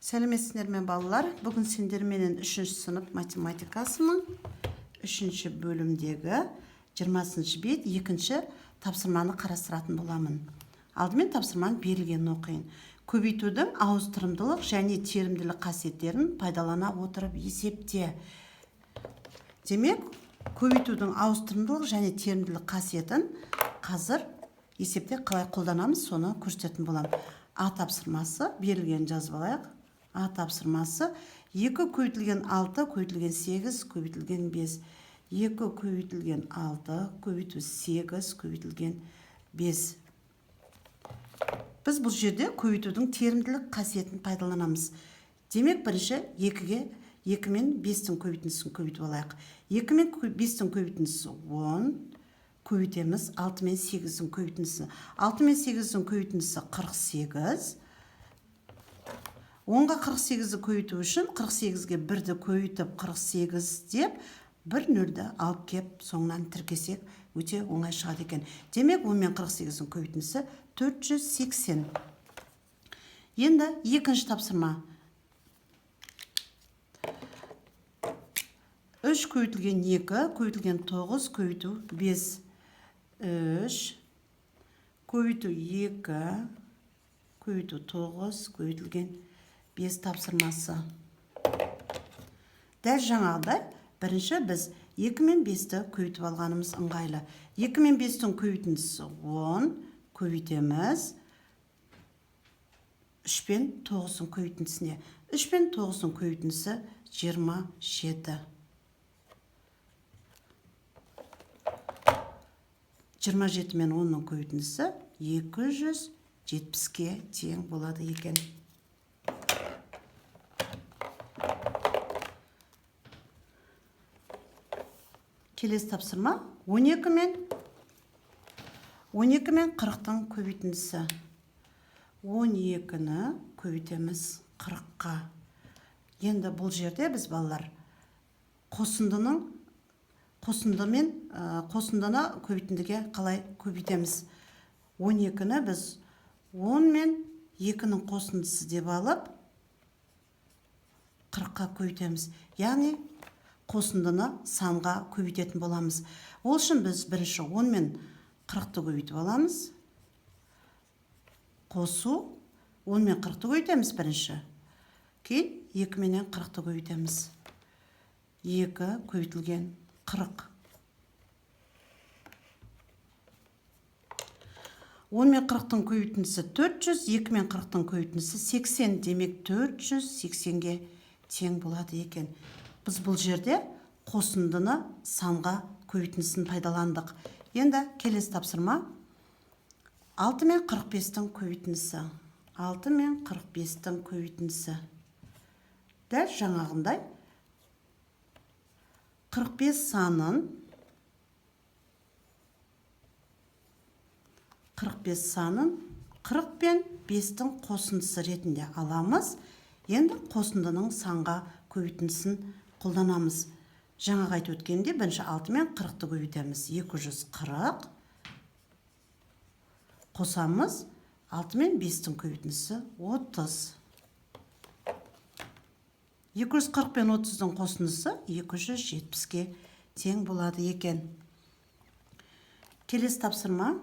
Сәлеметсіздер ме балалар? Бүгін сендерменен 3-ші сынып математикасының 3-ші бөлімдегі 20-ші бет 2-ші тапсырманы қарастыратын боламын. Алдымен тапсырманың берілгенін оқиын. Көбейтудің ауыстырымдылық және терімділік қасиеттерін пайдалана отырып есепте. Демек, көбейтудің ауыстырымдылық және терімділік қасиетін қазір есепте қалай қолданамыз, соны көрсететін боламын. А тапсырмасы берілген жазып алайық. А тапсырмасы 2 көбейтілген 6 көбейтілген 8 көбейтілген 5. 2 көбейтілген 6 көбейту 8 көбейтілген 5. Біз бұл жерде көбейтудің терімділік қасиетін пайдаланамыз. Демек, бірінші 2 мен 5-тің көбейтіндісін көбейтіп алайық. 2 мен 5-тің көбейтіндісі 10, көбейтеміз 6 мен 8-тің көбейтіндісі. 6 мен 8-тің көбейтіндісі 48. 10-ға 48-ді көбейту үшін 48-ге 1-ді көбейтіп 48 деп, бір нөлді алып кеп, соңынан тіркесек, өте оңай шығады екен. Демек, 10 мен 48-дің көбейтіндісі 480. Енді екінші тапсырма. 3 көбейтілген 2 көбейтілген 9 көбейту 5. 3 көбейту 2 көбейту 9 көбейтілген 5 тапсырмасы. Дәл жаңағыдай, бірінші біз 2 мен 5-ті көбейтіп алғанымыз ыңғайлы. 2 мен 5-тің көбейтіндісі 10 көбейтеміз 3 пен 9-тың көбейтіндісіне. 3 пен 9-тың көбейтіндісі 27. 27 мен 10-ның көбейтіндісі 270-ге тең болады екен. Келесі тапсырма 12 мен 40-тың көбейтіндісі. 12-ні көбейтеміз 40-қа. Енді бұл жерде біз балалар қосындыны көбейтіндіге қалай көбейтеміз? 12-ні біз 10 мен 2-ның қосындысы деп алып 40-қа көбейтеміз. Яғни қосындыны санға көбейтетін боламыз. Ол үшін біз бірінші 10 мен 40-ты көбейтіп аламыз. Қосу 10 мен 40-ты көбейтеміз бірінші. Кейін 2 менен 40-ты көбейтеміз. 2 көбейтілген 40. 10 мен 40-тың көбейтіндісі 400, 2 мен 40-тың көбейтіндісі 80. Демек 480-ге тең болады екен. Біз бұл жерде қосындыны санға көбейтіндісін пайдаландық. Енді келесі тапсырма 6 мен 45-тің көбейтіндісі. 6 мен 45-тің көбейтіндісі. Дәл жаңағындай 45 санын 40 пен 5-тің қосындысы ретінде аламыз. Енді қосындының санға көбейтіндісін қолданамыз. Жаңағы айтып өткенде бірінші 6 мен 40-ты көбейтеміз. 240. Қосамыз 6 мен 5-тің көбейтіндісі 30. 240 пен 30-дың қосындысы 270-ге тең болады екен. Келесі тапсырма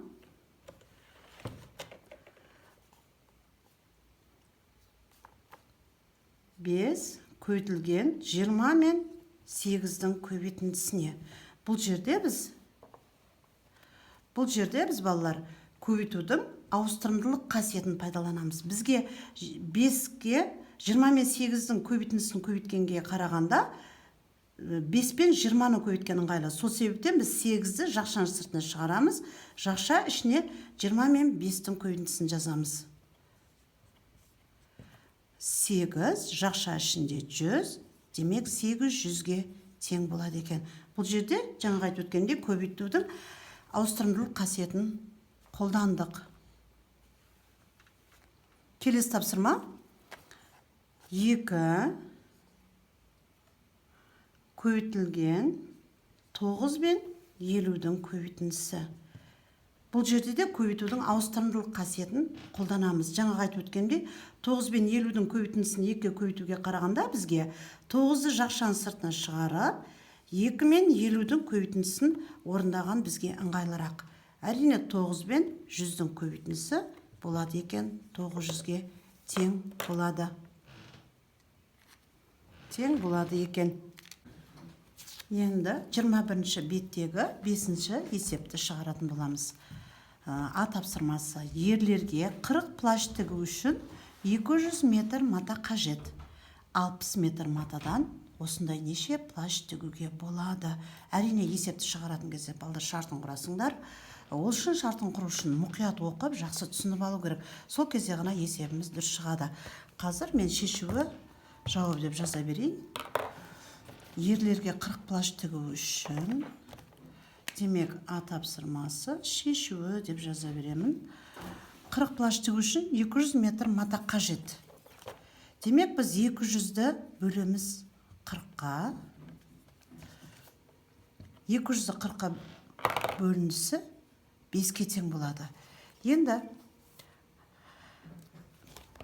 5 көбейтілген 20 мен 8-дің көбейтіндісіне. Бұл жерде біз балалар көбейтудің ауыстырымдылық қасиетін пайдаланамыз. Бізге 5-ге 20 мен 8-дің көбейтіндісін көбейткенге қарағанда 5 пен 20-ны көбейткен ыңғайлы. Сол себептен біз 8-ді жақшаның сыртына шығарамыз. Жақша ішіне 20 мен 5-тің көбейтіндісін жазамыз. 8 жақша ішінде 100, демек 800-ге тең болады екен. Бұл жерде жаңағы айтып өткенде көбейтудің ауыстырымдылық қасиетін қолдандық. Келесі тапсырма 2 көбейтілген 9 мен 50-дің көбейтіндісі. Бұл жерде де көбейтудің ауыстырымдылық қасиетін қолданамыз. Жаңа айтып өткендей, 9 бен 50-дің көбейтіндісін 2-ге көбейтуге қарағанда бізге 9-ды жақшаның сыртына шығарып, 2 мен 50-дің көбейтіндісін орындаған бізге ыңғайлырақ. Әрине 9 бен 100-дің көбейтіндісі болады екен, 900-ге тең болады. Тең болады екен. Енді 21-ші беттегі 5-ші есепті шығаратын боламыз. А тапсырмасы: ерлерге 40 плащ тігу үшін 200 метр мата қажет. 60 метр матадан осындай неше плащ тігуге болады? Әрине есепті шығаратын кезде балдар шартын құрасыңдар. Ол үшін шартын құру үшін мұқият оқып, жақсы түсініп алу керек. Сол кезде ғана есебіміз дұрыс шығады. Қазір мен шешуі жауап деп жаза берейін. Ерлерге 40 плащ тігу үшін, демек А тапсырмасы шешуі деп жаза беремін. 40 плащ тігу үшін 200 метр мата қажет. Демек біз 200-ді бөлеміз 40-қа. 200-ді 40-қа бөлінісі 5-ке тең болады. Енді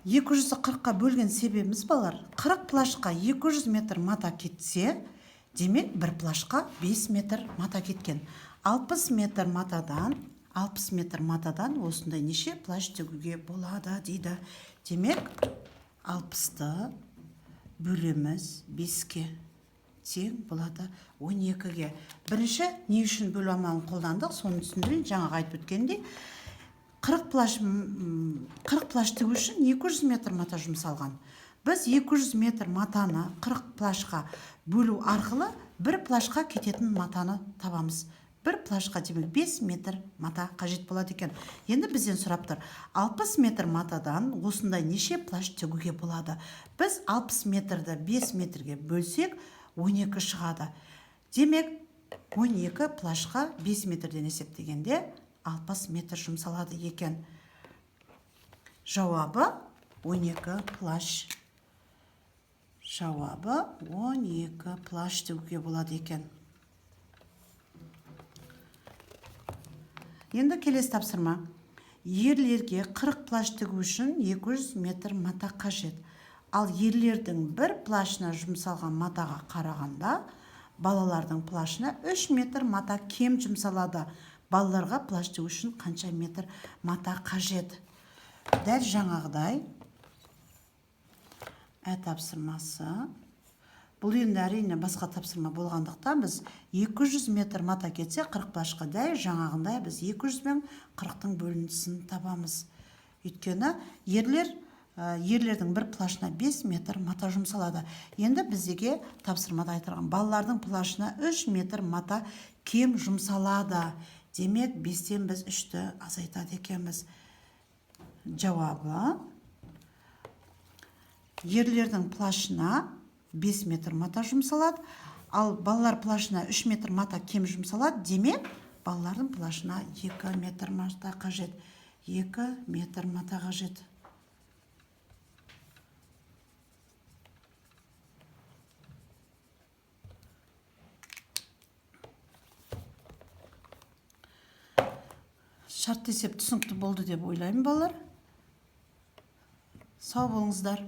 200-ді 40-қа бөлген себебіміз балар, 40 плашқа 200 метр мата кетсе, демек бір плашқа 5 метр мата кеткен. 60 метр матадан осындай неше плащ тігуге болады дейді. Демек 60-ды бөлеміз 5-ке тең болады 12-ге. Бірінші не үшін бөлу амалын қолдандық, соны түсіндірейін. Жаңа айтып өткендей, 40 плащ тігу үшін 200 метр мата жұмсалған. Біз 200 метр матаны 40 плашқа бөлу арқылы бір плашқа кететін матаны табамыз. Бір плашқа демек 5 метр мата қажет болады екен. Енді бізден сұрап тұр, 60 метр матадан осындай неше плащ тігуге болады? Біз 60 метрді 5 метрге бөлсек 12 шығады. Демек 12 плашқа 5 метрден есептегенде 60 метр жұмсалады екен. Жауабы 12 плащ. Жауабы 12 плащ тігуге болады екен. Енді келесі тапсырма. Ерлерге 40 плащ тігу үшін 200 метр мата қажет. Ал ерлердің бір плащына жұмсалған матаға қарағанда, балалардың плащына 3 метр мата кем жұмсалады. Балаларға плащ тігу үшін қанша метр мата қажет? Дәл жаңағыдай тапсырмасы. Бұл енді әрине басқа тапсырма болғандықтан біз 200 метр мата кетсе 40 плашқа, дәл жаңағындай біз 200 мен 40-тың бөлінісін табамыз. Өйткені ерлердің бір плашына 5 метр мата жұмсалады. Енді біздеге тапсырмада айтылған балалардың плашына 3 метр мата кем жұмсалады. Демек 5-тен біз 3-ті азайтады екенбіз. Жауабы: ерлердің плашына 5 метр мата жұмсалады, ал балалар плашына 3 метр мата кем жұмсалады. Демек балалардың плашына 2 метр мата қажет. 2 метр мата қажет. Шарт есеп түсінікті болды деп ойлаймын балалар. Сау болыңыздар.